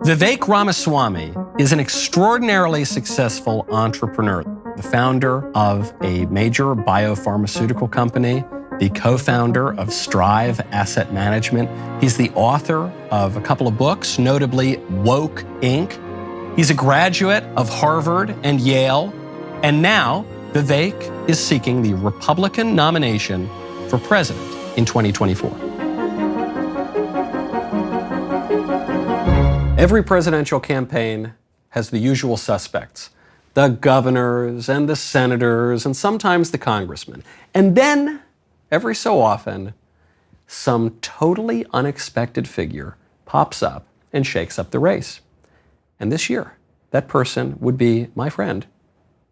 Vivek Ramaswamy is an extraordinarily successful entrepreneur, the founder of a major biopharmaceutical company, the co-founder of Strive Asset Management. He's the author of a couple of books, notably Woke Inc. He's a graduate of Harvard and Yale, and now Vivek is seeking the Republican nomination for president in 2024. Every presidential campaign has the usual suspects, the governors and the senators and sometimes the congressmen. And then, every so often, some totally unexpected figure pops up and shakes up the race. And this year, that person would be my friend,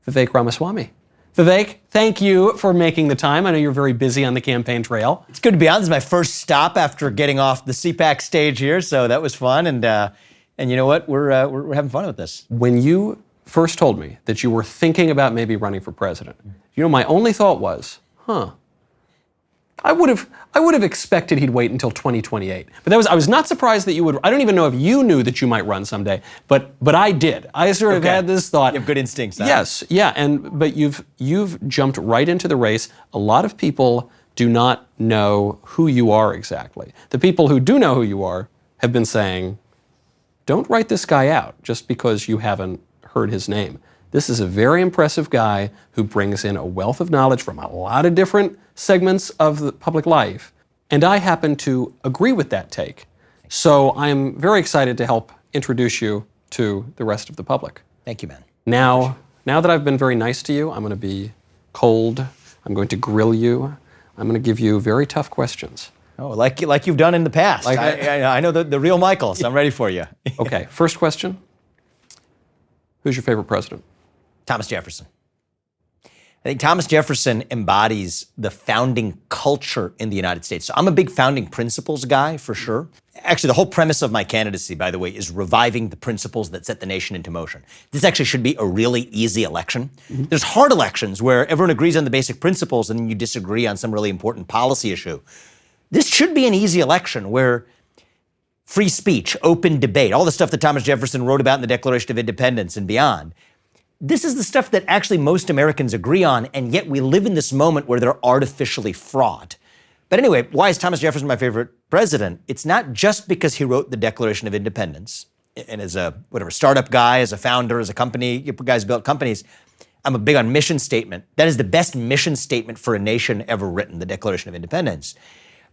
Vivek Ramaswamy. Vivek, thank you for making the time. I know you're very busy on the campaign trail. It's good to be on. This is my first stop after getting off the CPAC stage here, so that was fun. And you know what? We're having fun with this. When you first told me that you were thinking about maybe running for president, my only thought was, I would have expected he'd wait until 2028. But I was not surprised that you would. I don't even know if you knew that you might run someday, but I did. I sort of had this thought. You have good instincts, huh? Yes, yeah, but you've jumped right into the race. A lot of people do not know who you are exactly. The people who do know who you are have been saying, don't write this guy out just because you haven't heard his name. This is a very impressive guy who brings in a wealth of knowledge from a lot of different segments of the public life. And I happen to agree with that take. So I'm very excited to help introduce you to the rest of the public. Thank you, man. Now that I've been very nice to you, I'm going to be cold. I'm going to grill you. I'm going to give you very tough questions. Oh, like you've done in the past. I know the real Michael, so I'm ready for you. Okay, first question. Who's your favorite president? Thomas Jefferson. I think Thomas Jefferson embodies the founding culture in the United States. So I'm a big founding principles guy, for sure. Actually, the whole premise of my candidacy, by the way, is reviving the principles that set the nation into motion. This actually should be a really easy election. Mm-hmm. There's hard elections where everyone agrees on the basic principles and then you disagree on some really important policy issue. This should be an easy election where free speech, open debate, all the stuff that Thomas Jefferson wrote about in the Declaration of Independence and beyond, this is the stuff that actually most Americans agree on, and yet we live in this moment where they're artificially fraught. But anyway, why is Thomas Jefferson my favorite president? It's not just because he wrote the Declaration of Independence, and as a startup guy, as a founder, as a company, you guys built companies, I'm a big on mission statement. That is the best mission statement for a nation ever written, the Declaration of Independence.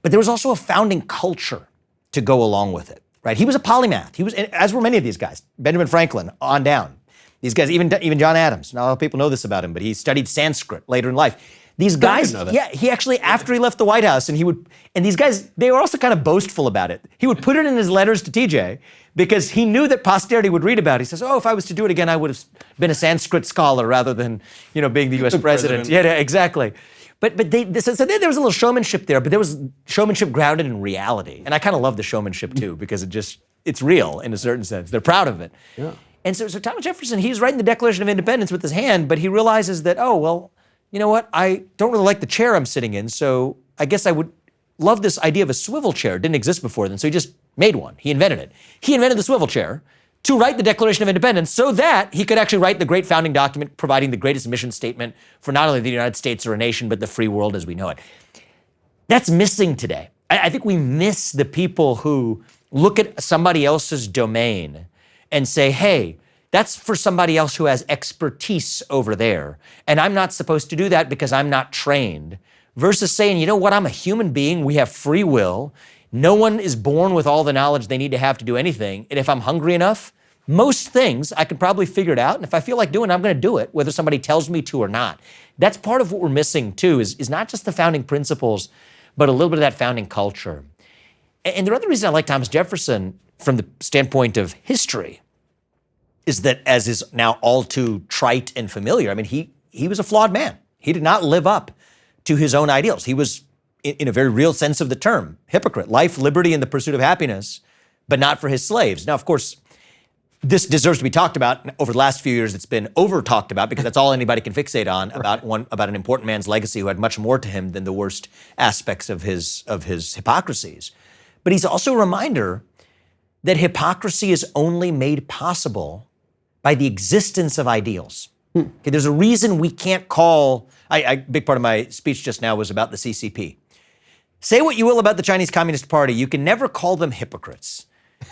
But there was also a founding culture to go along with it, right? He was a polymath. He was, as were many of these guys, Benjamin Franklin, on down. These guys, even John Adams. Not a lot of people know this about him, but he studied Sanskrit later in life. These guys, he actually, after he left the White House, and these guys, they were also kind of boastful about it. He would put it in his letters to TJ because he knew that posterity would read about it. He says, if I was to do it again, I would have been a Sanskrit scholar rather than, being the U.S. president. Yeah, exactly. But there was a little showmanship there, but there was showmanship grounded in reality. And I kind of love the showmanship too, because it's real in a certain sense. They're proud of it. Yeah. And so Thomas Jefferson, he's writing the Declaration of Independence with his hand, but he realizes that, you know what? I don't really like the chair I'm sitting in, so I guess I would love this idea of a swivel chair. It didn't exist before then, so he just made one. He invented it. He invented the swivel chair to write the Declaration of Independence so that he could actually write the great founding document providing the greatest mission statement for not only the United States or a nation, but the free world as we know it. That's missing today. I think we miss the people who look at somebody else's domain and say, hey, that's for somebody else who has expertise over there, and I'm not supposed to do that because I'm not trained, versus saying, you know what, I'm a human being, we have free will, no one is born with all the knowledge they need to have to do anything, and if I'm hungry enough, most things I could probably figure it out, and if I feel like doing it, I'm gonna do it, whether somebody tells me to or not. That's part of what we're missing too, is not just the founding principles, but a little bit of that founding culture. And the other reason I like Thomas Jefferson from the standpoint of history is that, as is now all too trite and familiar, he was a flawed man. He did not live up to his own ideals. He was, in a very real sense of the term, hypocrite. Life, liberty, and the pursuit of happiness, but not for his slaves. Now, of course, this deserves to be talked about. Over the last few years, it's been over-talked about because that's all anybody can fixate on about an important man's legacy who had much more to him than the worst aspects of his hypocrisies. But he's also a reminder that hypocrisy is only made possible by the existence of ideals. Okay, there's a reason we can't call, big part of my speech just now was about the CCP. Say what you will about the Chinese Communist Party, you can never call them hypocrites.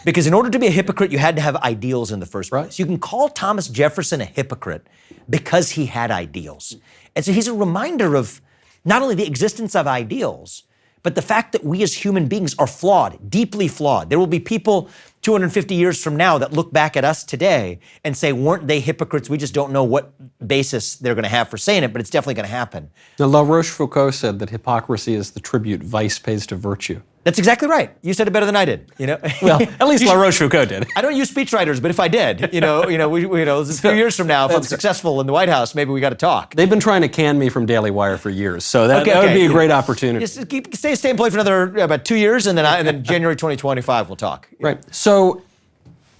Because in order to be a hypocrite, you had to have ideals in the first place. Right. You can call Thomas Jefferson a hypocrite because he had ideals. And so he's a reminder of not only the existence of ideals, but the fact that we as human beings are flawed, deeply flawed. There will be people 250 years from now that look back at us today and say, weren't they hypocrites? We just don't know what basis they're going to have for saying it, but it's definitely going to happen. Now, La Rochefoucauld said that hypocrisy is the tribute vice pays to virtue. That's exactly right. You said it better than I did. You know, Well, at least La Rochefoucauld did. I don't use speechwriters, but if I did, a few years from now, if I'm successful in the White House, maybe we got to talk. They've been trying to can me from Daily Wire for years, so that would be a great opportunity. Just stay employed for another about 2 years, and then January 2025 we'll talk. Right. So,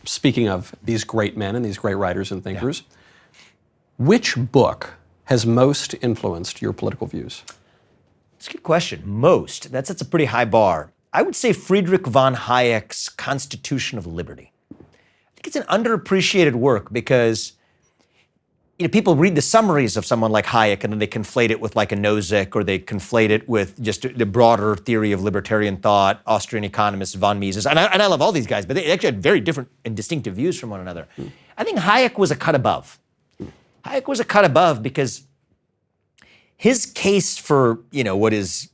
speaking of these great men and these great writers and thinkers, which book has most influenced your political views? That's a good question. Most. That's a pretty high bar. I would say Friedrich von Hayek's Constitution of Liberty. I think it's an underappreciated work because people read the summaries of someone like Hayek and then they conflate it with like a Nozick, or they conflate it with just the broader theory of libertarian thought, Austrian economist von Mises. And I love all these guys, but they actually had very different and distinctive views from one another. I think Hayek was a cut above. Hayek was a cut above because his case for, what is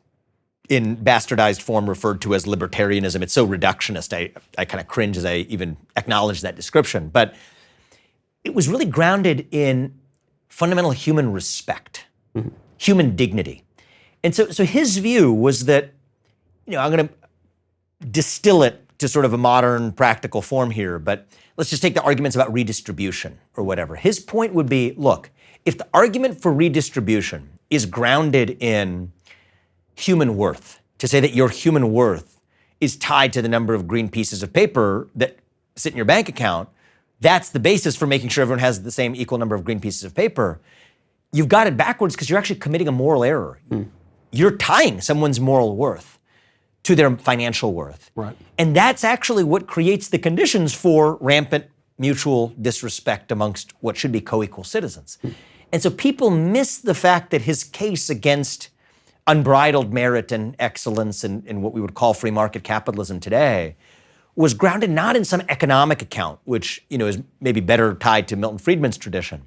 in bastardized form referred to as libertarianism, it's so reductionist, I kind of cringe as I even acknowledge that description. But it was really grounded in fundamental human respect, human dignity. And so his view was that, I'm going to distill it to sort of a modern practical form here, but let's just take the arguments about redistribution or whatever. His point would be, look, if the argument for redistribution is grounded in human worth, to say that your human worth is tied to the number of green pieces of paper that sit in your bank account, that's the basis for making sure everyone has the same equal number of green pieces of paper. You've got it backwards because you're actually committing a moral error. You're tying someone's moral worth to their financial worth. Right. And that's actually what creates the conditions for rampant mutual disrespect amongst what should be co-equal citizens. And so people miss the fact that his case against unbridled merit and excellence in what we would call free market capitalism today was grounded not in some economic account, which is maybe better tied to Milton Friedman's tradition,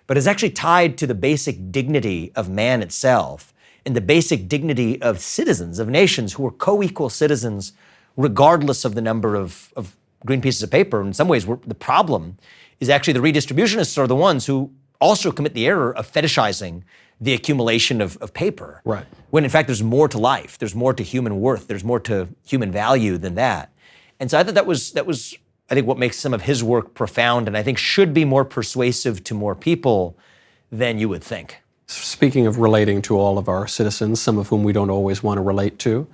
but is actually tied to the basic dignity of man itself and the basic dignity of citizens, of nations who are co-equal citizens regardless of the number of green pieces of paper. In some ways, the problem is actually the redistributionists are the ones who also commit the error of fetishizing the accumulation of paper. Right. When in fact, there's more to life, there's more to human worth, there's more to human value than that. And so I thought that was I think what makes some of his work profound and I think should be more persuasive to more people than you would think. Speaking of relating to all of our citizens, some of whom we don't always want to relate to,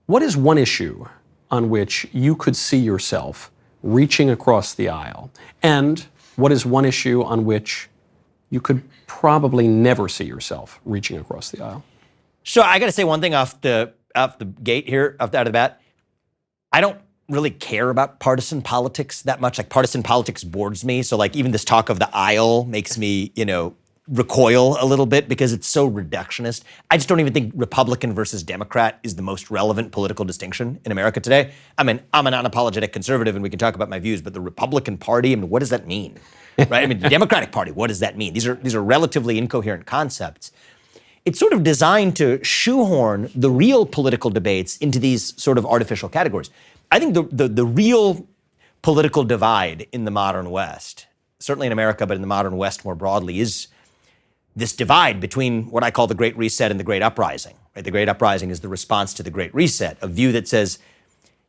what is one issue on which you could see yourself reaching across the aisle? And what is one issue on which you could probably never see yourself reaching across the aisle? So I got to say one thing off the gate here, out of the bat. I don't really care about partisan politics that much. Like partisan politics bores me. So like even this talk of the aisle makes me, recoil a little bit because it's so reductionist. I just don't even think Republican versus Democrat is the most relevant political distinction in America today. I'm an unapologetic conservative and we can talk about my views, but the Republican Party, what does that mean? Right? The Democratic Party, what does that mean? These are relatively incoherent concepts. It's sort of designed to shoehorn the real political debates into these sort of artificial categories. I think the real political divide in the modern West, certainly in America, but in the modern West more broadly, is this divide between what I call the Great Reset and the Great Uprising. Right? The Great Uprising is the response to the Great Reset, a view that says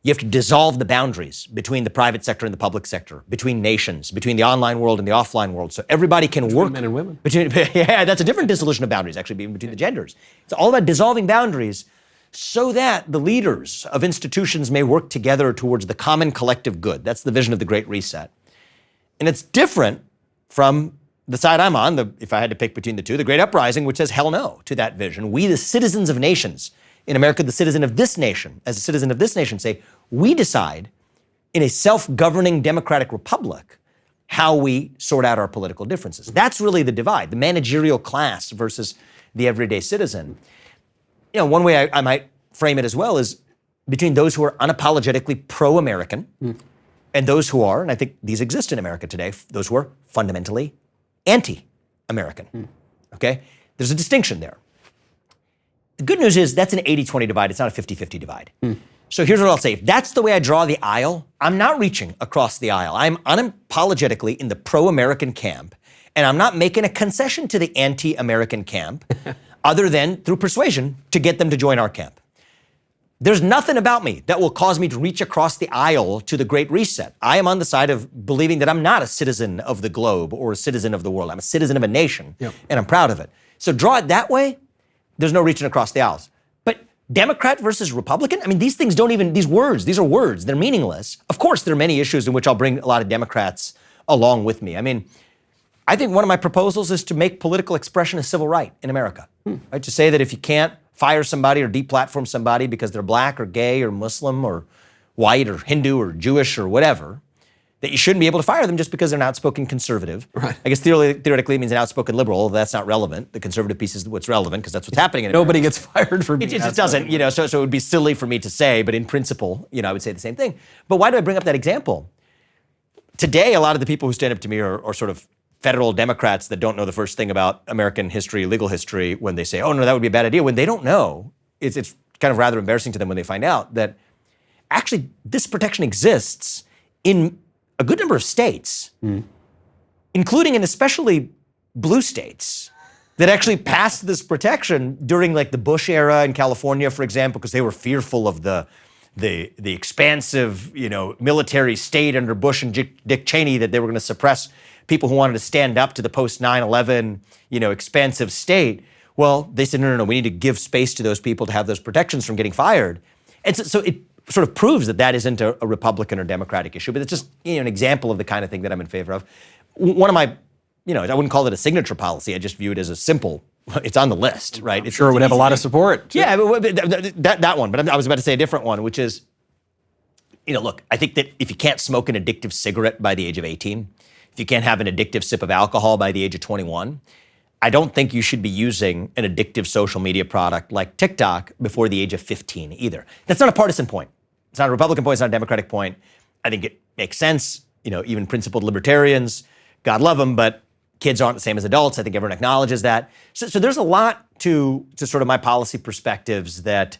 you have to dissolve the boundaries between the private sector and the public sector, between nations, between the online world and the offline world, so everybody can work. Men and women. Yeah, that's a different dissolution of boundaries, actually, between the genders. It's all about dissolving boundaries so that the leaders of institutions may work together towards the common collective good. That's the vision of the Great Reset. And it's different from the side I'm on, if I had to pick between the two, the Great Uprising, which says hell no to that vision. We, the citizens of nations, in America, the citizen of this nation, as a citizen of this nation, say, we decide in a self-governing democratic republic, how we sort out our political differences. That's really the divide, the managerial class versus the everyday citizen. One way I might frame it as well is between those who are unapologetically pro-American and those who are, and I think these exist in America today, those who are fundamentally anti-American. Okay? There's a distinction there. The good news is that's an 80-20 divide. It's not a 50-50 divide. So here's what I'll say. If that's the way I draw the aisle, I'm not reaching across the aisle. I'm unapologetically in the pro-American camp, and I'm not making a concession to the anti-American camp other than through persuasion to get them to join our camp. There's nothing about me that will cause me to reach across the aisle to the Great Reset. I am on the side of believing that I'm not a citizen of the globe or a citizen of the world. I'm a citizen of a nation, and I'm proud of it. So draw it that way, there's no reaching across the aisles. But Democrat versus Republican, I mean, these things don't even, these are words, they're meaningless. Of course, there are many issues in which I'll bring a lot of Democrats along with me. I mean, I think one of my proposals is to make political expression a civil right in America. Right? To say that if you can't fire somebody or deplatform somebody because they're black or gay or Muslim or white or Hindu or Jewish or whatever, that you shouldn't be able to fire them just because they're an outspoken conservative. Right. I guess theoretically it means an outspoken liberal. That's not relevant. The conservative piece is what's relevant because that's what's happening in America. Nobody gets fired for being It doesn't, so it would be silly for me to say, but in principle, I would say the same thing. But why do I bring up that example? Today, a lot of the people who stand up to me are sort of federal Democrats that don't know the first thing about American history, legal history, when they say, oh, no, that would be a bad idea. When they don't know, it's kind of rather embarrassing to them when they find out that actually this protection exists in a good number of states, including and especially blue states that actually passed this protection during like the Bush era in California, for example, because they were fearful of the expansive, military state under Bush and Dick Cheney, that they were going to suppress people who wanted to stand up to the post 9/11, expansive state. Well, they said, no, we need to give space to those people to have those protections from getting fired. And so it sort of proves that isn't a Republican or Democratic issue, but it's just an example of the kind of thing that I'm in favor of. One of my, I wouldn't call it a signature policy. I just view it as a simple, it's on the list, right? I'm sure it would have a lot of support. Yeah, that one. But I was about to say a different one, which is, look, I think that if you can't smoke an addictive cigarette by the age of 18, if you can't have an addictive sip of alcohol by the age of 21, I don't think you should be using an addictive social media product like TikTok before the age of 15 either. That's not a partisan point. It's not a Republican point, it's not a Democratic point. I think it makes sense. Even principled libertarians, God love them, but kids aren't the same as adults. I think everyone acknowledges that. So there's a lot to sort of my policy perspectives that,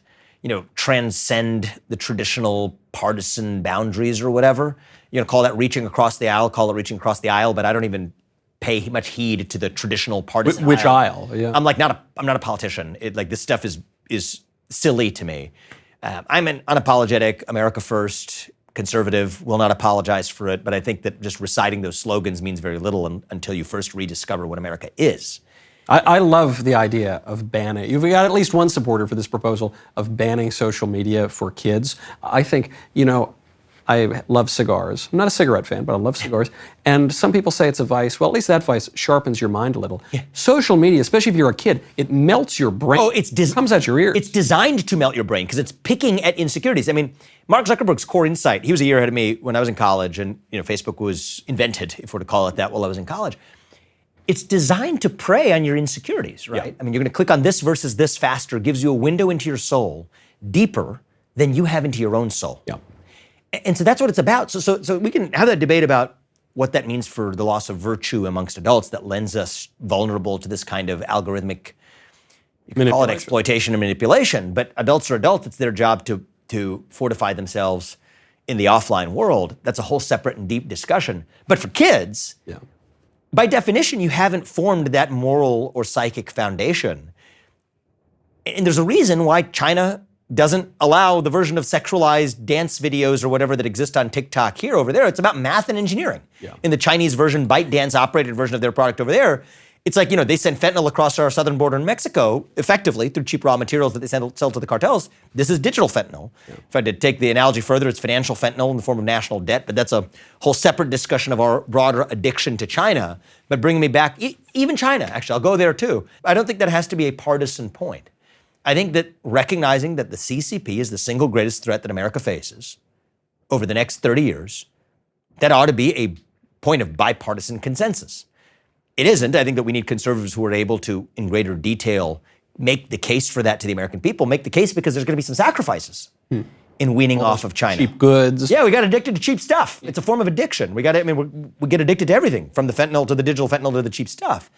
transcend the traditional partisan boundaries or whatever. Call that reaching across the aisle, call it reaching across the aisle, but I don't even pay much heed to the traditional partisan Which aisle? Yeah. I'm not a politician. This stuff is silly to me. I'm an unapologetic, America first, conservative, will not apologize for it, but I think that just reciting those slogans means very little until you first rediscover what America is. I love the idea of banning. You've got at least one supporter for this proposal of banning social media for kids. I think, I love cigars. I'm not a cigarette fan, but I love cigars. And some people say it's a vice. Well, at least that vice sharpens your mind a little. Yeah. Social media, especially if you're a kid, it melts your brain. Oh, it comes out your ears. It's designed to melt your brain because it's picking at insecurities. I mean, Mark Zuckerberg's core insight, he was a year ahead of me when I was in college, and Facebook was invented, if we're to call it that, while I was in college. It's designed to prey on your insecurities, right? Yeah. I mean, you're going to click on this versus this faster, gives you a window into your soul deeper than you have into your own soul. Yeah. And so that's what it's about. So we can have that debate about what that means for the loss of virtue amongst adults that lends us vulnerable to this kind of algorithmic, you can call it exploitation and manipulation, but adults are adults. It's their job to fortify themselves in the offline world. That's a whole separate and deep discussion. But for kids, by definition, you haven't formed that moral or psychic foundation. And there's a reason why China doesn't allow the version of sexualized dance videos or whatever that exist on TikTok here. Over there, it's about math and engineering. Yeah. In the Chinese version, ByteDance operated version of their product over there, it's like, they send fentanyl across our southern border in Mexico, effectively, through cheap raw materials that they sell to the cartels. This is digital fentanyl. Yeah. If I had to take the analogy further, it's financial fentanyl in the form of national debt, but that's a whole separate discussion of our broader addiction to China. But bringing me back, even China, actually, I'll go there too. I don't think that has to be a partisan point. I think that recognizing that the CCP is the single greatest threat that America faces, over the next 30 years, that ought to be a point of bipartisan consensus. It isn't. I think that we need conservatives who are able to, in greater detail, make the case for that to the American people, make the case because there's going to be some sacrifices in weaning off of China. Cheap goods. Yeah, we got addicted to cheap stuff. It's a form of addiction. We get addicted to everything, from the fentanyl to the digital fentanyl to the cheap stuff.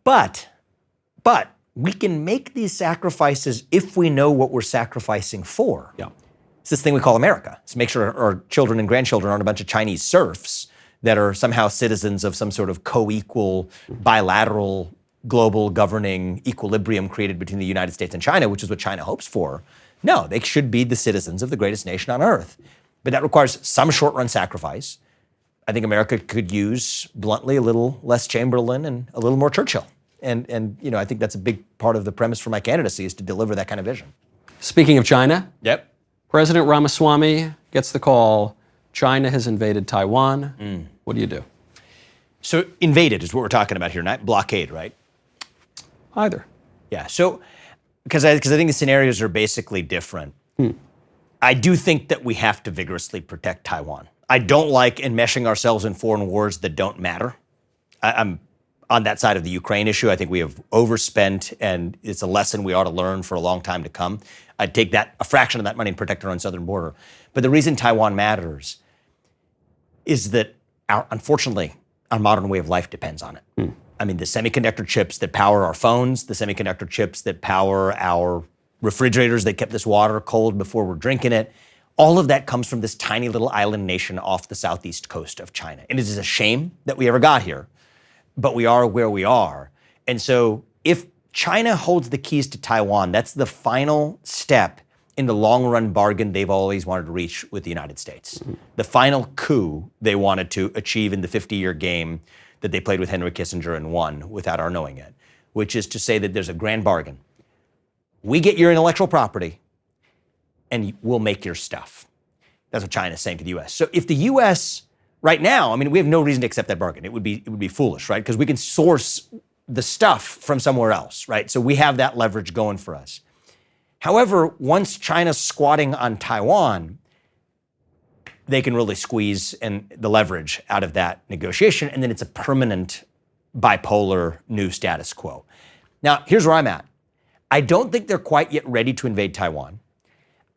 But we can make these sacrifices if we know what we're sacrificing for. Yeah. It's this thing we call America. It's to make sure our children and grandchildren aren't a bunch of Chinese serfs that are somehow citizens of some sort of co-equal, bilateral, global governing equilibrium created between the United States and China, which is what China hopes for. No, they should be the citizens of the greatest nation on earth. But that requires some short-run sacrifice. I think America could use, bluntly, a little less Chamberlain and a little more Churchill. And I think that's a big part of the premise for my candidacy, is to deliver that kind of vision. Speaking of China, Yep. President Ramaswamy gets the call, China has invaded Taiwan. What do you do? So invaded is what we're talking about here, not blockade, right? Either. Yeah, so because I think the scenarios are basically different. I do think that we have to vigorously protect Taiwan. I don't like enmeshing ourselves in foreign wars that don't matter. I'm on that side of the Ukraine issue. I think we have overspent, and it's a lesson we ought to learn for a long time to come. I'd take a fraction of that money and protect our own southern border. But the reason Taiwan matters is that, unfortunately, our modern way of life depends on it. I mean, the semiconductor chips that power our phones, the semiconductor chips that power our refrigerators that kept this water cold before we're drinking it, all of that comes from this tiny little island nation off the southeast coast of China. And it is a shame that we ever got here, but we are where we are. And so if China holds the keys to Taiwan, that's the final step in the long-run bargain they've always wanted to reach with the United States. The final coup they wanted to achieve in the 50-year game that they played with Henry Kissinger and won without our knowing it, which is to say that there's a grand bargain. We get your intellectual property, and we'll make your stuff. That's what China's saying to the U.S. So if the U.S. right now, I mean, we have no reason to accept that bargain. It would be foolish, right? Because we can source the stuff from somewhere else, right? So we have that leverage going for us. However, once China's squatting on Taiwan, they can really squeeze the leverage out of that negotiation, and then it's a permanent bipolar new status quo. Now, here's where I'm at. I don't think they're quite yet ready to invade Taiwan.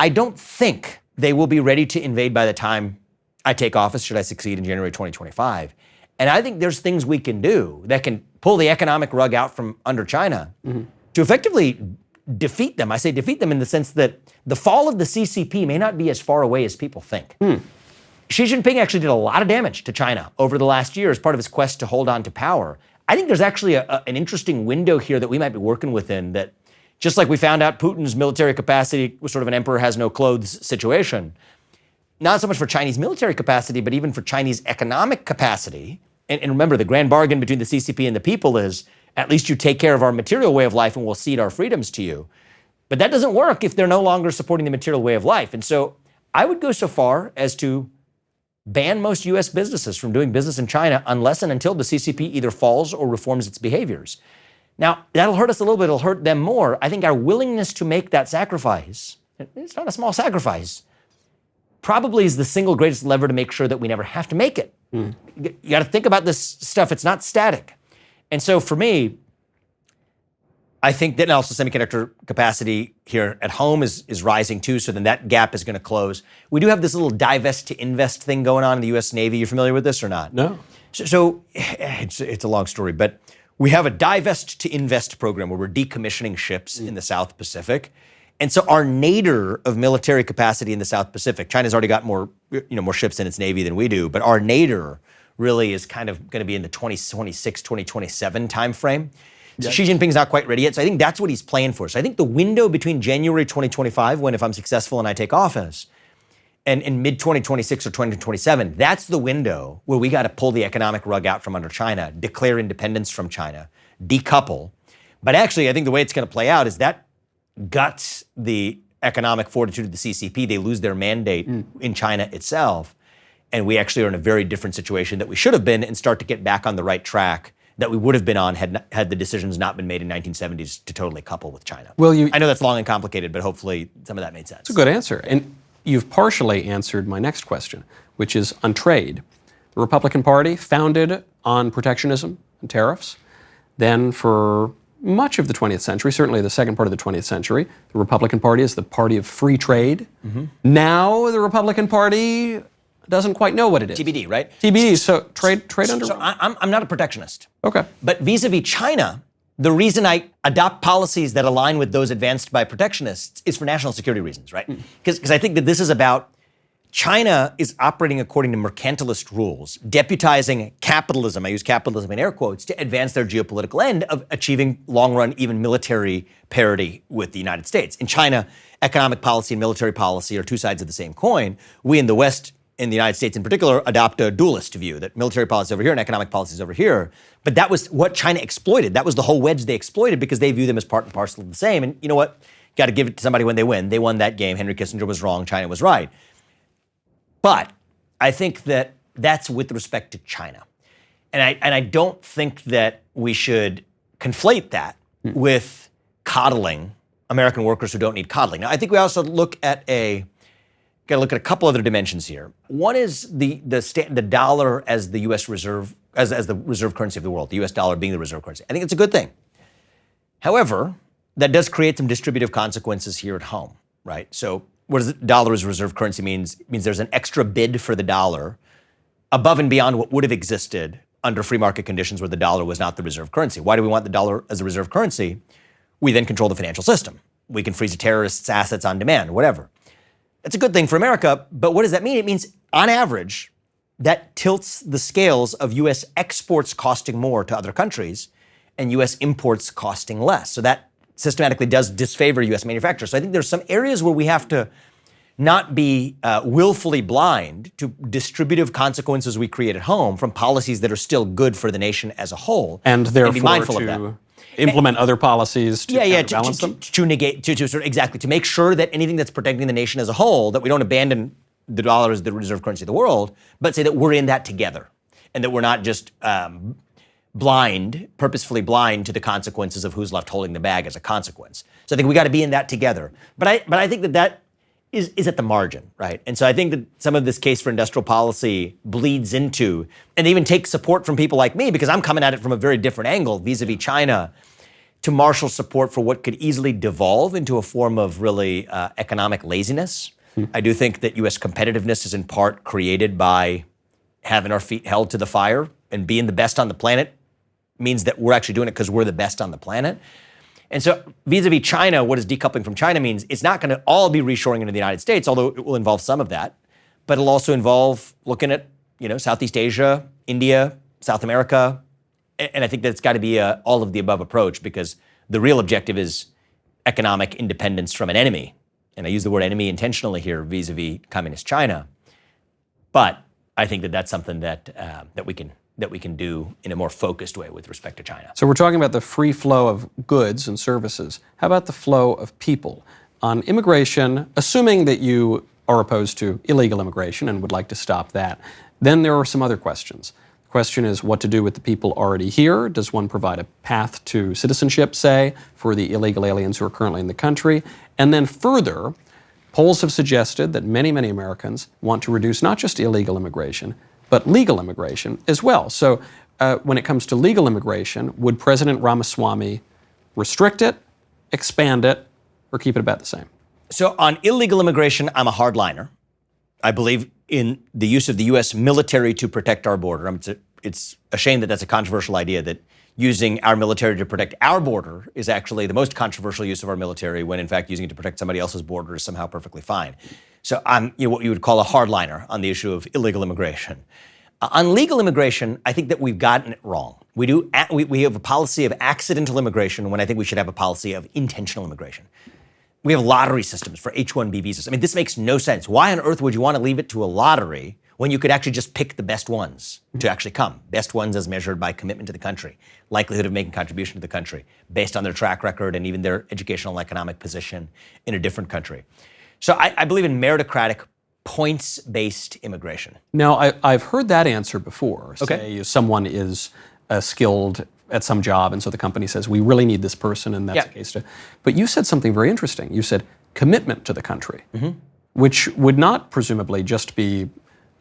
I don't think they will be ready to invade by the time I take office, should I succeed in January 2025. And I think there's things we can do that can pull the economic rug out from under China to effectively defeat them. I say defeat them in the sense that the fall of the CCP may not be as far away as people think. Xi Jinping actually did a lot of damage to China over the last year as part of his quest to hold on to power. I think there's actually an interesting window here that we might be working within, that just like we found out Putin's military capacity was sort of an emperor has no clothes situation, not so much for Chinese military capacity, but even for Chinese economic capacity. And remember, the grand bargain between the CCP and the people is, at least you take care of our material way of life and we'll cede our freedoms to you. But that doesn't work if they're no longer supporting the material way of life. And so I would go so far as to ban most U.S. businesses from doing business in China unless and until the CCP either falls or reforms its behaviors. Now, that'll hurt us a little bit, it'll hurt them more. I think our willingness to make that sacrifice, it's not a small sacrifice, probably is the single greatest lever to make sure that we never have to make it. You got to think about this stuff, it's not static. And so for me, I think that also semiconductor capacity here at home is rising too, so then that gap is going to close. We do have this little divest to invest thing going on in the U.S. Navy. You familiar with this or not? No. So it's a long story, but we have a divest to invest program where we're decommissioning ships in the South Pacific. And so our nadir of military capacity in the South Pacific, China's already got more ships in its Navy than we do, but our nadir really is kind of going to be in the 2026, 2027 timeframe. So Xi Jinping's not quite ready yet, so I think that's what he's playing for. So I think the window between January 2025, when if I'm successful and I take office, and in mid-2026 or 2027, that's the window where we got to pull the economic rug out from under China, declare independence from China, decouple. But actually, I think the way it's going to play out is that guts the economic fortitude of the CCP. They lose their mandate in China itself, and we actually are in a very different situation that we should have been and start to get back on the right track that we would have been on had the decisions not been made in 1970s to totally couple with China. Well, I know that's long and complicated, but hopefully some of that made sense. It's a good answer. And you've partially answered my next question, which is on trade. The Republican Party, founded on protectionism and tariffs, then for much of the 20th century, certainly the second part of the 20th century, the Republican Party is the party of free trade. Now the Republican Party doesn't quite know what it is. TBD, right? TBD, so trade under... So I'm not a protectionist. Okay. But vis-a-vis China, the reason I adopt policies that align with those advanced by protectionists is for national security reasons, right? Because I think that this is about China is operating according to mercantilist rules, deputizing capitalism, I use capitalism in air quotes, to advance their geopolitical end of achieving long-run, even military parity with the United States. In China, economic policy and military policy are two sides of the same coin. We in the West, in the United States in particular, adopt a dualist view that military policy is over here and economic policy is over here. But that was what China exploited. That was the whole wedge they exploited because they view them as part and parcel of the same. And you know what? Got to give it to somebody when they win. They won that game. Henry Kissinger was wrong. China was right. But I think that that's with respect to China. And I don't think that we should conflate that with coddling American workers who don't need coddling. Now, I think we also look at a couple other dimensions here. One is the dollar as the U.S. reserve, as the reserve currency of the world, the U.S. dollar being the reserve currency. I think it's a good thing. However, that does create some distributive consequences here at home, right? So what does the dollar as reserve currency means? It means there's an extra bid for the dollar above and beyond what would have existed under free market conditions where the dollar was not the reserve currency. Why do we want the dollar as a reserve currency? We then control the financial system. We can freeze a terrorist's assets on demand, whatever. That's a good thing for America, but what does that mean? It means, on average, that tilts the scales of U.S. exports costing more to other countries and U.S. imports costing less. So that systematically does disfavor U.S. manufacturers. So I think there's some areas where we have to not be willfully blind to distributive consequences we create at home from policies that are still good for the nation as a whole. And therefore be mindful of that. Implement other policies to balance them? To negate, to sort of, exactly, to make sure that anything that's protecting the nation as a whole, that we don't abandon the dollar as the reserve currency of the world, but say that we're in that together and that we're not just purposefully blind to the consequences of who's left holding the bag as a consequence. So I think we got to be in that together. But I think that is at the margin, right? And so I think that some of this case for industrial policy bleeds into, and even takes support from people like me, because I'm coming at it from a very different angle vis-a-vis China, to marshal support for what could easily devolve into a form of really economic laziness. I do think that U.S. competitiveness is in part created by having our feet held to the fire, and being the best on the planet means that we're actually doing it because we're the best on the planet. And so vis-a-vis China, what does decoupling from China means? It's not going to all be reshoring into the United States, although it will involve some of that. But it'll also involve looking at, Southeast Asia, India, South America. And I think that it's got to be a all of the above approach, because the real objective is economic independence from an enemy. And I use the word enemy intentionally here vis-a-vis communist China. But I think that that's something that we can do in a more focused way with respect to China. So we're talking about the free flow of goods and services. How about the flow of people? On immigration, assuming that you are opposed to illegal immigration and would like to stop that, then there are some other questions. The question is what to do with the people already here. Does one provide a path to citizenship, say, for the illegal aliens who are currently in the country? And then further, polls have suggested that many, many Americans want to reduce not just illegal immigration, but legal immigration as well. So when it comes to legal immigration, would President Ramaswamy restrict it, expand it, or keep it about the same? So on illegal immigration, I'm a hardliner. I believe in the use of the U.S. military to protect our border. It's a shame that that's a controversial idea, that using our military to protect our border is actually the most controversial use of our military, when in fact using it to protect somebody else's border is somehow perfectly fine. So I'm what you would call a hardliner on the issue of illegal immigration. On legal immigration, I think that we've gotten it wrong. We have a policy of accidental immigration when I think we should have a policy of intentional immigration. We have lottery systems for H-1B visas. I mean, this makes no sense. Why on earth would you want to leave it to a lottery when you could actually just pick the best ones to actually come? Best ones as measured by commitment to the country, likelihood of making contribution to the country, based on their track record and even their educational and economic position in a different country. So I believe in meritocratic, points-based immigration. Now, I've heard that answer before. Okay. Say someone is skilled at some job, and so the company says, we really need this person, and that's the case. But you said something very interesting. You said commitment to the country. which would not presumably just be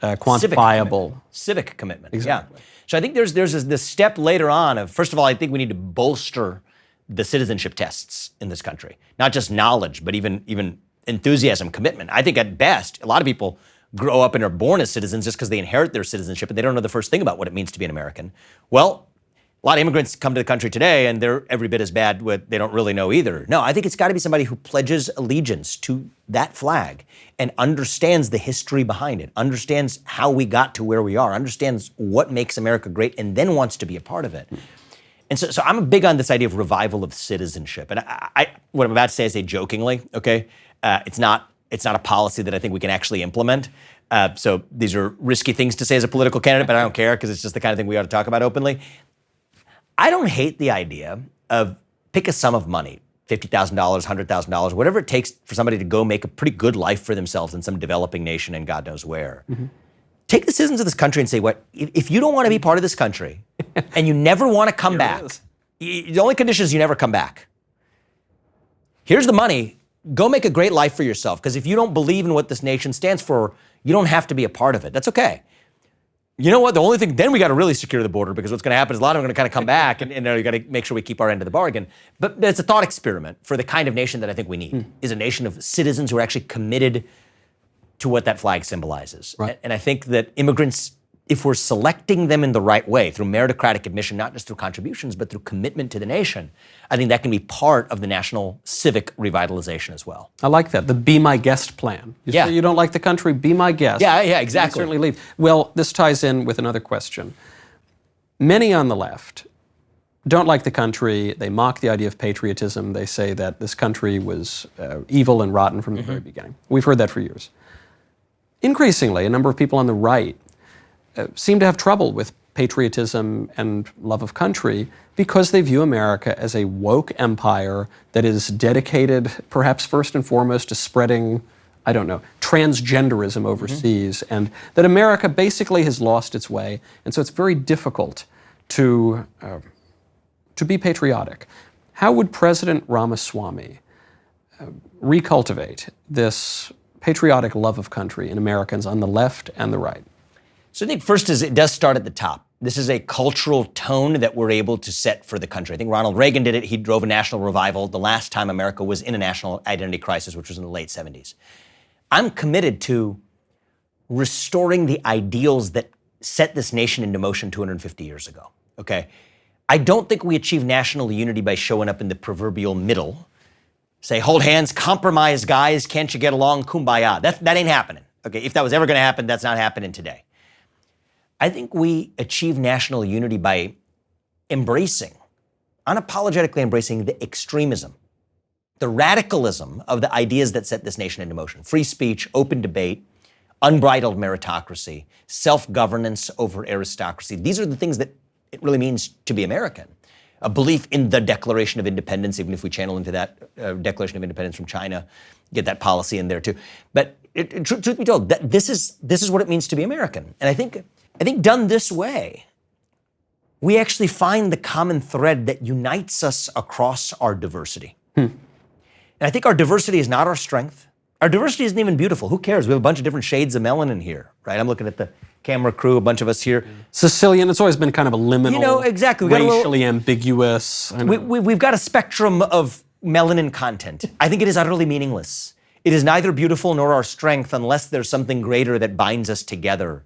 quantifiable. Civic commitment. Exactly. Yeah. So I think there's this step later on of, first of all, I think we need to bolster the citizenship tests in this country. Not just knowledge, but even enthusiasm, commitment. I think at best, a lot of people grow up and are born as citizens just because they inherit their citizenship and they don't know the first thing about what it means to be an American. Well, a lot of immigrants come to the country today and they're every bit as bad with they don't really know either. No, I think it's got to be somebody who pledges allegiance to that flag and understands the history behind it, understands how we got to where we are, understands what makes America great, and then wants to be a part of it. And so I'm big on this idea of revival of citizenship. And what I'm about to say, I say jokingly, okay? It's not a policy that I think we can actually implement. So these are risky things to say as a political candidate, but I don't care because it's just the kind of thing we ought to talk about openly. I don't hate the idea of pick a sum of money, $50,000, $100,000, whatever it takes for somebody to go make a pretty good life for themselves in some developing nation and God knows where. Mm-hmm. Take the citizens of this country and say, what, if you don't want to be part of this country and you never want to come back, the only condition is you never come back. Here's the money. Go make a great life for yourself, because if you don't believe in what this nation stands for, you don't have to be a part of it. That's okay. You know what? The only thing, then we got to really secure the border, because what's going to happen is a lot of them are going to kind of come back and you got to make sure we keep our end of the bargain. But it's a thought experiment for the kind of nation that I think we need, is a nation of citizens who are actually committed to what that flag symbolizes. Right. And I think that immigrants, if we're selecting them in the right way, through meritocratic admission, not just through contributions, but through commitment to the nation, I think that can be part of the national civic revitalization as well. I like that, the Be My Guest plan. You say you don't like the country, be my guest. Yeah, exactly. You can certainly leave. Well, this ties in with another question. Many on the left don't like the country. They mock the idea of patriotism. They say that this country was evil and rotten from the very beginning. We've heard that for years. Increasingly, a number of people on the right seem to have trouble with patriotism and love of country because they view America as a woke empire that is dedicated, perhaps first and foremost, to spreading, I don't know, transgenderism overseas, and that America basically has lost its way, and so it's very difficult to be patriotic. How would President Ramaswamy recultivate this patriotic love of country in Americans on the left and the right? So I think first is it does start at the top. This is a cultural tone that we're able to set for the country. I think Ronald Reagan did it. He drove a national revival the last time America was in a national identity crisis, which was in the late 70s. I'm committed to restoring the ideals that set this nation into motion 250 years ago, okay? I don't think we achieve national unity by showing up in the proverbial middle. Say, hold hands, compromise, guys, can't you get along, kumbaya. That ain't happening, okay? If that was ever gonna happen, that's not happening today. I think we achieve national unity by unapologetically embracing the extremism, the radicalism of the ideas that set this nation into motion. Free speech, open debate, unbridled meritocracy, self-governance over aristocracy. These are the things that it really means to be American. A belief in the Declaration of Independence, even if we channel into that Declaration of Independence from China, get that policy in there too. But truth be told, this is what it means to be American. And I think done this way, we actually find the common thread that unites us across our diversity. And I think our diversity is not our strength. Our diversity isn't even beautiful. Who cares? We have a bunch of different shades of melanin here, right? I'm looking at the camera crew, a bunch of us here. Sicilian, it's always been kind of a liminal, exactly. Racially ambiguous. We've got a spectrum of melanin content. I think it is utterly meaningless. It is neither beautiful nor our strength unless there's something greater that binds us together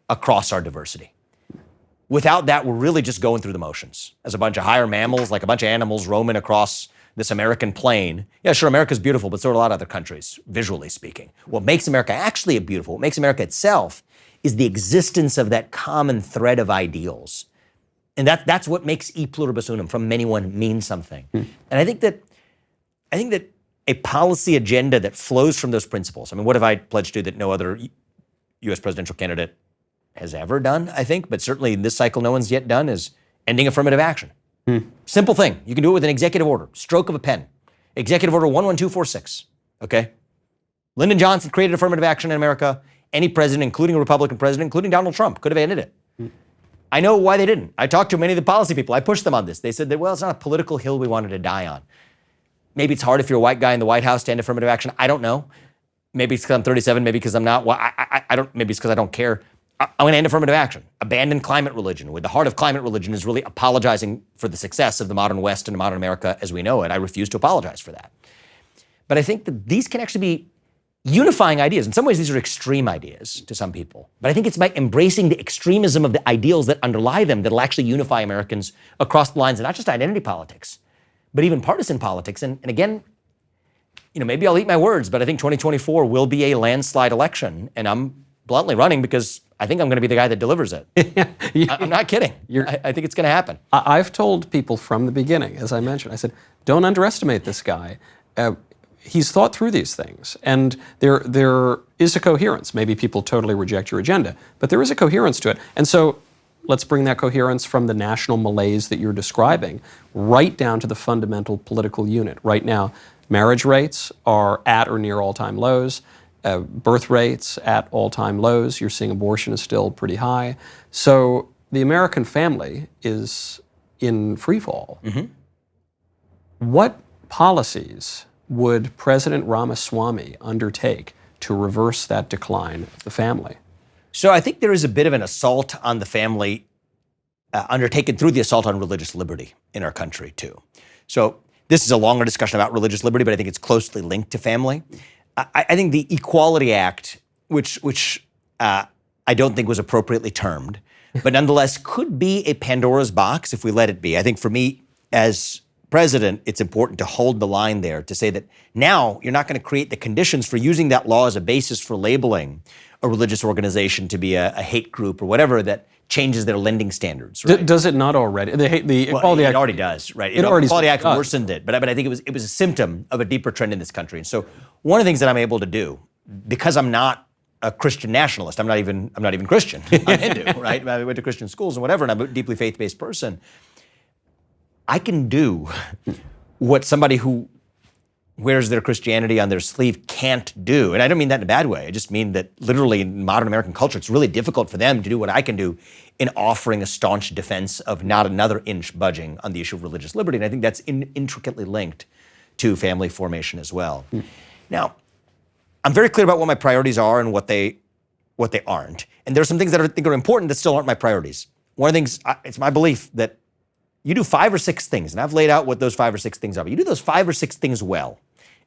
across our diversity. Without that, we're really just going through the motions as a bunch of higher mammals, like a bunch of animals roaming across this American plain. Yeah, sure, America's beautiful, but so are a lot of other countries, visually speaking. What makes America actually beautiful, what makes America itself, is the existence of that common thread of ideals. And that's what makes e pluribus unum, from many one, mean something. And I think that a policy agenda that flows from those principles, I mean, what have I pledged to that no other U.S. presidential candidate has ever done, I think, but certainly in this cycle no one's yet done, is ending affirmative action. Simple thing. You can do it with an executive order, stroke of a pen. Executive Order 11246, okay? Lyndon Johnson created affirmative action in America. Any president, including a Republican president, including Donald Trump, could have ended it. I know why they didn't. I talked to many of the policy people. I pushed them on this. They said that, well, it's not a political hill we wanted to die on. Maybe it's hard if you're a white guy in the White House to end affirmative action. I don't know. maybe it's because I'm 37, maybe because I'm not. Well, I don't. Maybe it's because I don't care. I'm going to end affirmative action. Abandon climate religion. With the heart of climate religion is really apologizing for the success of the modern West and modern America as we know it. I refuse to apologize for that. But I think that these can actually be unifying ideas. In some ways, these are extreme ideas to some people. But I think it's by embracing the extremism of the ideals that underlie them that'll actually unify Americans across the lines of not just identity politics, but even partisan politics. And again, maybe I'll eat my words, but I think 2024 will be a landslide election. And I'm bluntly running because I think I'm going to be the guy that delivers it. I'm not kidding. I think it's going to happen. I've told people from the beginning, as I mentioned, I said, don't underestimate this guy. He's thought through these things, and there is a coherence. Maybe people totally reject your agenda, but there is a coherence to it. And so let's bring that coherence from the national malaise that you're describing right down to the fundamental political unit. Right now, marriage rates are at or near all-time lows. Birth rates at all-time lows. You're seeing abortion is still pretty high. So the American family is in free fall. Mm-hmm. What policies would President Ramaswamy undertake to reverse that decline of the family? So I think there is a bit of an assault on the family undertaken through the assault on religious liberty in our country too. So this is a longer discussion about religious liberty, but I think it's closely linked to family. I think the Equality Act, which I don't think was appropriately termed, but nonetheless could be a Pandora's box if we let it be. I think for me as president, it's important to hold the line there to say that now you're not going to create the conditions for using that law as a basis for labeling a religious organization to be a hate group or whatever that changes their lending standards. Right? Does it not already? The Equality Act, it already does, right? The Equality Act worsened it, but I think it was a symptom of a deeper trend in this country. And so one of the things that I'm able to do, because I'm not a Christian nationalist, I'm not even Christian, I'm Hindu, right? I went to Christian schools and whatever, and I'm a deeply faith-based person. I can do what somebody who wears their Christianity on their sleeve can't do. And I don't mean that in a bad way. I just mean that literally in modern American culture, it's really difficult for them to do what I can do in offering a staunch defense of not another inch budging on the issue of religious liberty. And I think that's intricately linked to family formation as well. Now, I'm very clear about what my priorities are and what they aren't. And there are some things that I think are important that still aren't my priorities. One of the things, it's my belief that you do 5 or 6 things, and I've laid out what those 5 or 6 things are, but you do those 5 or 6 things well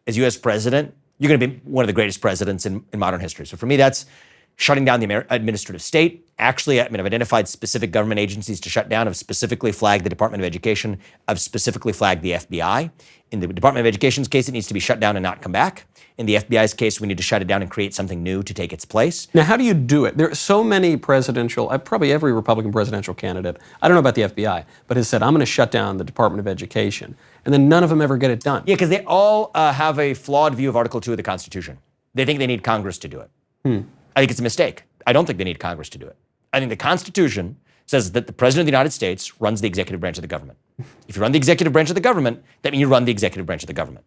as U.S. president, you're going to be one of the greatest presidents in modern history. So for me, that's shutting down the administrative state. Actually, I've identified specific government agencies to shut down. I've specifically flagged the Department of Education. I've specifically flagged the FBI. In the Department of Education's case, it needs to be shut down and not come back. In the FBI's case, we need to shut it down and create something new to take its place. Now, how do you do it? There are so many presidential, probably every Republican presidential candidate, I don't know about the FBI, but has said, I'm going to shut down the Department of Education. And then none of them ever get it done. Yeah, because they all have a flawed view of Article 2 of the Constitution. They think they need Congress to do it. I think it's a mistake. I don't think they need Congress to do it. I think the Constitution says that the President of the United States runs the executive branch of the government. If you run the executive branch of the government, that means you run the executive branch of the government.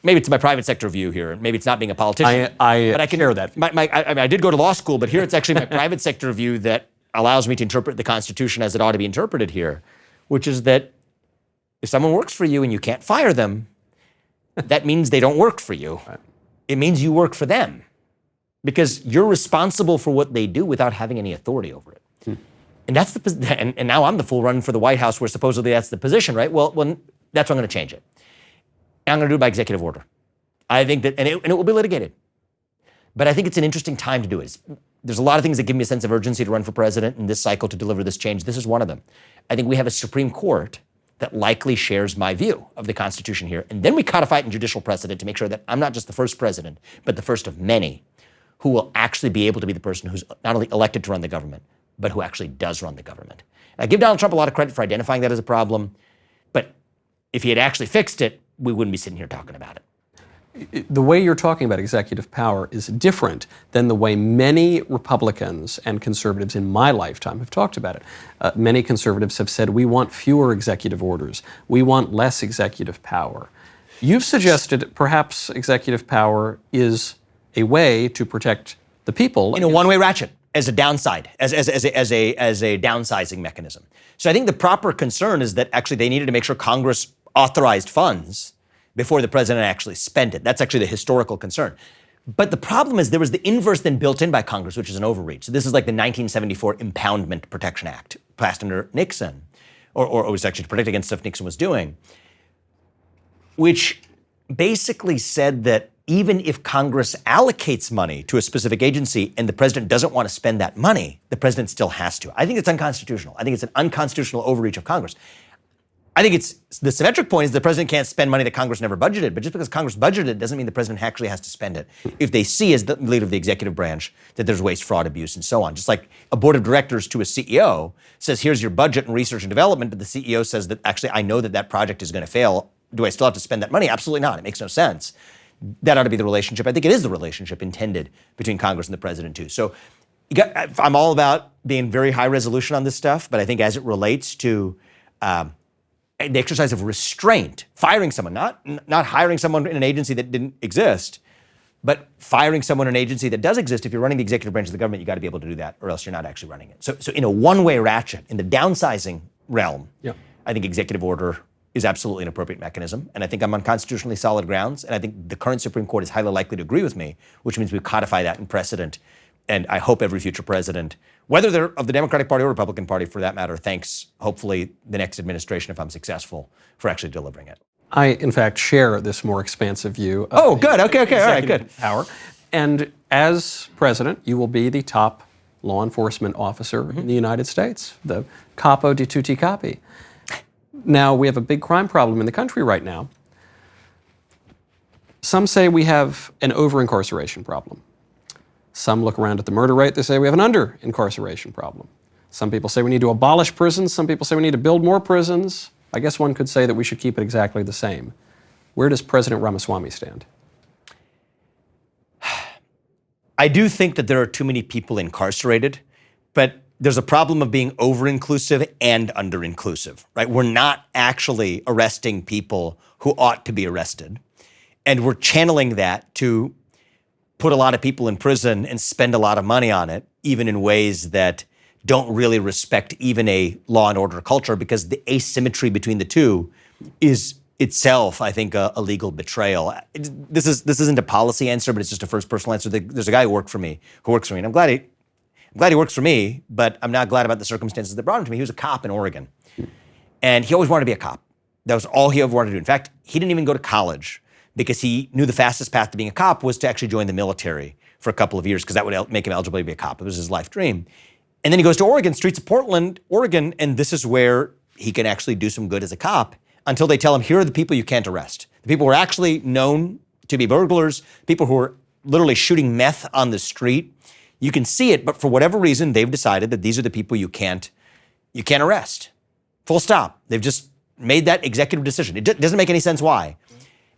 Maybe it's my private sector view here. Maybe it's not being a politician. But I can share that. I did go to law school, but here it's actually my private sector view that allows me to interpret the Constitution as it ought to be interpreted here, which is that if someone works for you and you can't fire them, that means they don't work for you. Right. It means you work for them because you're responsible for what they do without having any authority over it. And that's and now I'm the fool running for the White House where supposedly that's the position, right? Well, that's why I'm going to change it. I'm going to do it by executive order. I think that, and it will be litigated. But I think it's an interesting time to do it. There's a lot of things that give me a sense of urgency to run for president in this cycle to deliver this change. This is one of them. I think we have a Supreme Court that likely shares my view of the Constitution here. And then we codify it in judicial precedent to make sure that I'm not just the first president, but the first of many who will actually be able to be the person who's not only elected to run the government, but who actually does run the government. And I give Donald Trump a lot of credit for identifying that as a problem. But if he had actually fixed it, we wouldn't be sitting here talking about it. The way you're talking about executive power is different than the way many Republicans and conservatives in my lifetime have talked about it. Many conservatives have said, we want fewer executive orders. We want less executive power. You've suggested perhaps executive power is a way to protect the people. In a one-way ratchet, as a downside, as a downsizing mechanism. So I think the proper concern is that actually they needed to make sure Congress authorized funds before the president actually spent it. That's actually the historical concern. But the problem is there was the inverse then built in by Congress, which is an overreach. So this is like the 1974 Impoundment Protection Act passed under Nixon, or was actually to protect against stuff Nixon was doing, which basically said that even if Congress allocates money to a specific agency and the president doesn't want to spend that money, the president still has to. I think it's unconstitutional. I think it's an unconstitutional overreach of Congress. I think it's the symmetric point is the president can't spend money that Congress never budgeted, but just because Congress budgeted it doesn't mean the president actually has to spend it. If they see as the leader of the executive branch that there's waste, fraud, abuse, and so on. Just like a board of directors to a CEO says, here's your budget and research and development, but the CEO says that actually I know that that project is going to fail. Do I still have to spend that money? Absolutely not. It makes no sense. That ought to be the relationship. I think it is the relationship intended between Congress and the president too. So I'm all about being very high resolution on this stuff, but I think as it relates to the exercise of restraint, firing someone, not hiring someone in an agency that didn't exist, but firing someone in an agency that does exist. If you're running the executive branch of the government, you got to be able to do that, or else you're not actually running it. So in a one-way ratchet, in the downsizing realm, I think executive order is absolutely an appropriate mechanism, and I think I'm on constitutionally solid grounds, and I think the current Supreme Court is highly likely to agree with me, which means we codify that in precedent, and I hope every future president, whether they're of the Democratic Party or Republican Party for that matter, thanks hopefully the next administration, if I'm successful, for actually delivering it. I, in fact, share this more expansive view. Oh, good. Okay. All right, good. Power. And as president, you will be the top law enforcement officer in the United States, the capo di tutti capi. Now, we have a big crime problem in the country right now. Some say we have an over-incarceration problem. Some look around at the murder rate, they say we have an under-incarceration problem. Some people say we need to abolish prisons. Some people say we need to build more prisons. I guess one could say that we should keep it exactly the same. Where does President Ramaswamy stand? I do think that there are too many people incarcerated, but there's a problem of being over-inclusive and under-inclusive, right? We're not actually arresting people who ought to be arrested, and we're channeling that to put a lot of people in prison and spend a lot of money on it, even in ways that don't really respect even a law and order culture, because the asymmetry between the two is itself, I think, a legal betrayal. This isn't a policy answer, but it's just a first personal answer. There's a guy who works for me, and I'm glad he works for me, but I'm not glad about the circumstances that brought him to me. He was a cop in Oregon, and he always wanted to be a cop. That was all he ever wanted to do. In fact, he didn't even go to college because he knew the fastest path to being a cop was to actually join the military for a couple of years, because that would make him eligible to be a cop. It was his life dream. And then he goes to Oregon, streets of Portland, Oregon, and this is where he can actually do some good as a cop until they tell him, here are the people you can't arrest. The people who are actually known to be burglars, people who are literally shooting meth on the street. You can see it, but for whatever reason, they've decided that these are the people you can't arrest. Full stop. They've just made that executive decision. It doesn't make any sense why.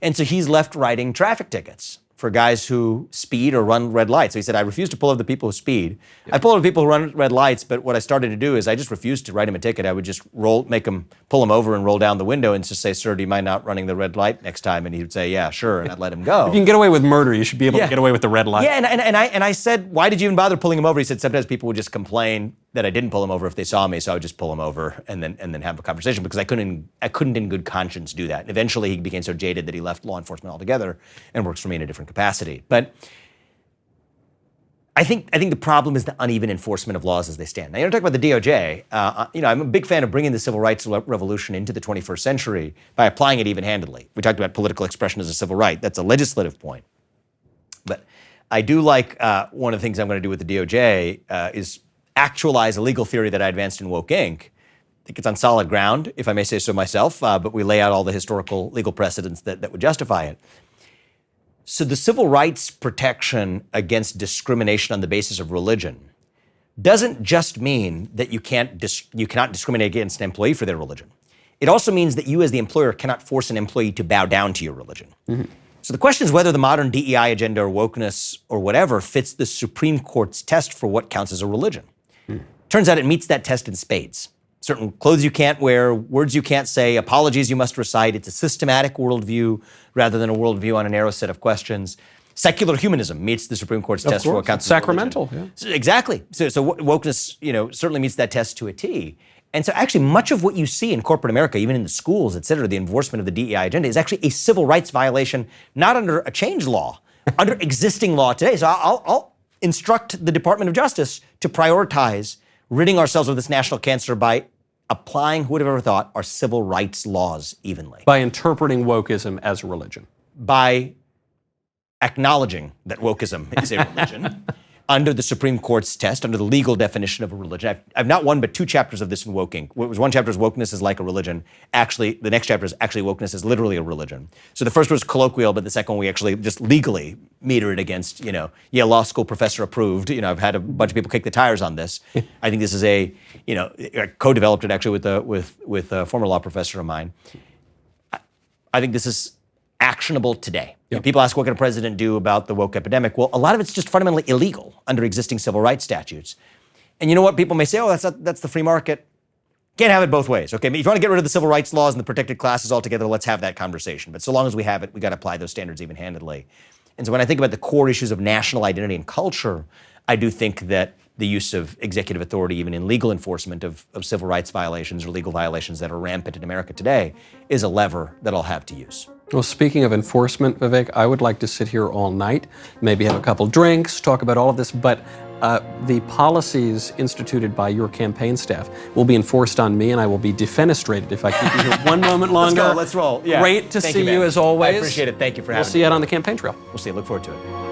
And so he's left writing traffic tickets for guys who speed or run red lights. So he said, I refuse to pull over the people who speed. I pull over the people who run red lights, but what I started to do is I just refused to write him a ticket. I would just make him pull him over and roll down the window and just say, sir, do you mind not running the red light next time? And he would say, yeah, sure, and I'd let him go. If you can get away with murder, you should be able to get away with the red light. Yeah, and I said, why did you even bother pulling him over? He said, sometimes people would just complain that I didn't pull him over if they saw me, so I would just pull him over and then have a conversation, because I couldn't in good conscience do that. And eventually he became so jaded that he left law enforcement altogether and works for me in a different capacity. But I think the problem is the uneven enforcement of laws as they stand. Now, you don't talk about the DOJ. I'm a big fan of bringing the civil rights revolution into the 21st century by applying it even-handedly. We talked about political expression as a civil right. That's a legislative point. But I do like one of the things I'm going to do with the DOJ is actualize a legal theory that I advanced in Woke Inc. I think it's on solid ground, if I may say so myself, but we lay out all the historical legal precedents that would justify it. So the civil rights protection against discrimination on the basis of religion doesn't just mean that you cannot discriminate against an employee for their religion. It also means that you as the employer cannot force an employee to bow down to your religion. Mm-hmm. So the question is whether the modern DEI agenda or wokeness or whatever fits the Supreme Court's test for what counts as a religion. Turns out it meets that test in spades. Certain clothes you can't wear, words you can't say, apologies you must recite. It's a systematic worldview rather than a worldview on a narrow set of questions. Secular humanism meets the Supreme Court's test for what counts as sacramental. Yeah. So, exactly. So wokeness, certainly meets that test to a T. And so actually much of what you see in corporate America, even in the schools, et cetera, the enforcement of the DEI agenda is actually a civil rights violation, not under a change law, under existing law today. So I'll instruct the Department of Justice to prioritize ridding ourselves of this national cancer by applying, who would have ever thought, our civil rights laws evenly. By interpreting wokeism as a religion. By acknowledging that wokeism is a religion under the Supreme Court's test, under the legal definition of a religion. I've not one but two chapters of this in Woking. One chapter is wokeness is like a religion. Actually, the next chapter is actually wokeness is literally a religion. So the first was colloquial, but the second one we actually just legally meter it against, Yale Law School professor approved. I've had a bunch of people kick the tires on this. I think this is I co-developed it actually with a former law professor of mine. I think this is actionable today. Yep. People ask, what can a president do about the woke epidemic? Well, a lot of it's just fundamentally illegal under existing civil rights statutes. And you know what? People may say, that's the free market. Can't have it both ways. Okay, if you want to get rid of the civil rights laws and the protected classes altogether, let's have that conversation. But so long as we have it, we got to apply those standards even-handedly. And so when I think about the core issues of national identity and culture, I do think that the use of executive authority, even in legal enforcement of civil rights violations or legal violations that are rampant in America today, is a lever that I'll have to use. Well, speaking of enforcement, Vivek, I would like to sit here all night, maybe have a couple drinks, talk about all of this, but the policies instituted by your campaign staff will be enforced on me, and I will be defenestrated if I keep you here one moment longer. Let's roll. Yeah. Great to see you as always. I appreciate it. Thank you for having me. We'll see you out on the campaign trail. We'll see you. Look forward to it.